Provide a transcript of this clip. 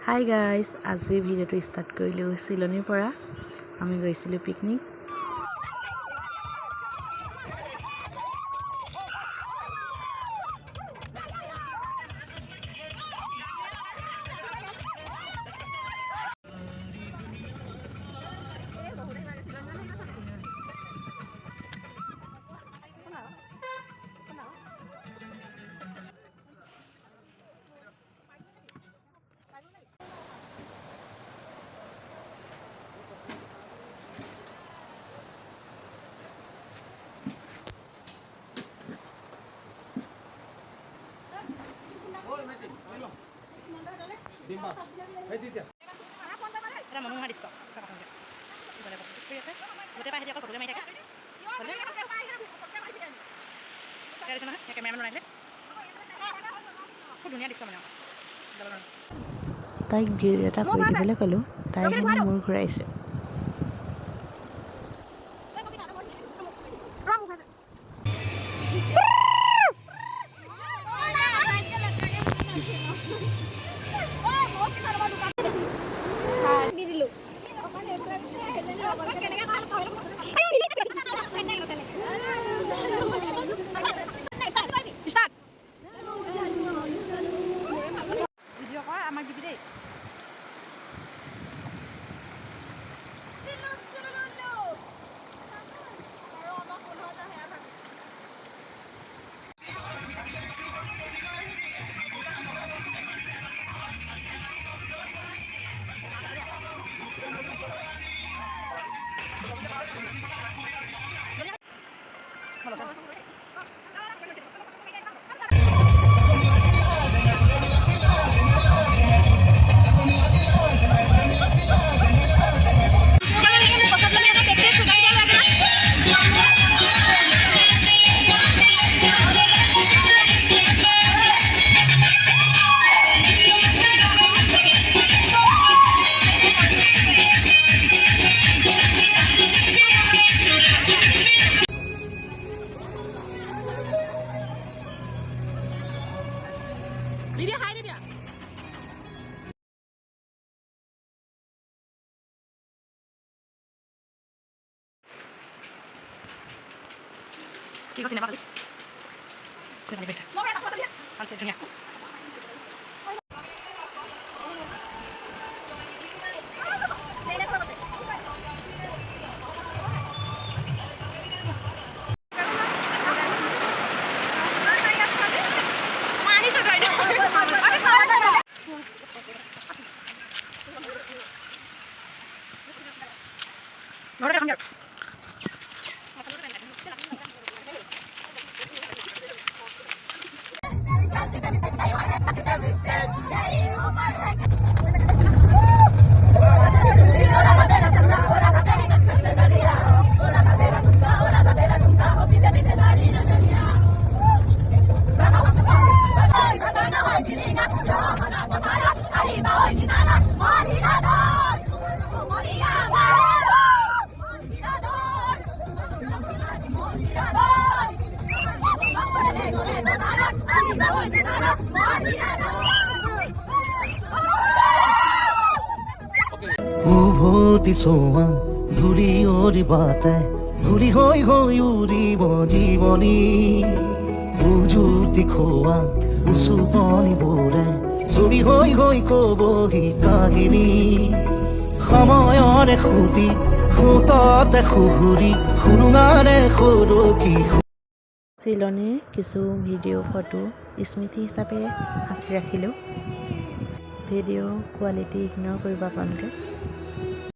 Hi guys, আজি ভিডিঅ'টো start কৰিলোঁ চিলনীৰ পৰা। আমি গৈছিলোঁ পিকনিক। এটা মনোমোহা দৃশ্য গোটেই পাই অকল ফটোকে মাৰি থাকে নহয় কেমেৰামেন বনাইছিলে খুব ধুনীয়া দৃশ্য মানে তাইক ভিডিঅ' এটা কৰি দিবলৈ ক'লোঁ, তাই হেনো মূৰ ঘূৰাইছে। আমাক দিবি দেই। Lydia, hi Lydia. Kiko sinema kali. Kau balik bisa. Answer dunia. Nó đây không được. उभोती Soma धुरी ओरी बाते धुरी होई होई उरी बो जीवनी उजुती खोआ उसु पानी बोरे सुबी होई होई कोबोही काहिनी সময়ৰে খুদি খুততে খুহুৰি খুৰুঙাৰে খুৰুকি। চিলনীৰ কিছু ভিডিঅ' ফটো স্মৃতি হিচাপে সাঁচি ৰাখিলোঁ। ভিডিঅ' কোৱালিটি ইগন'ৰ কৰিব আপোনালোকে।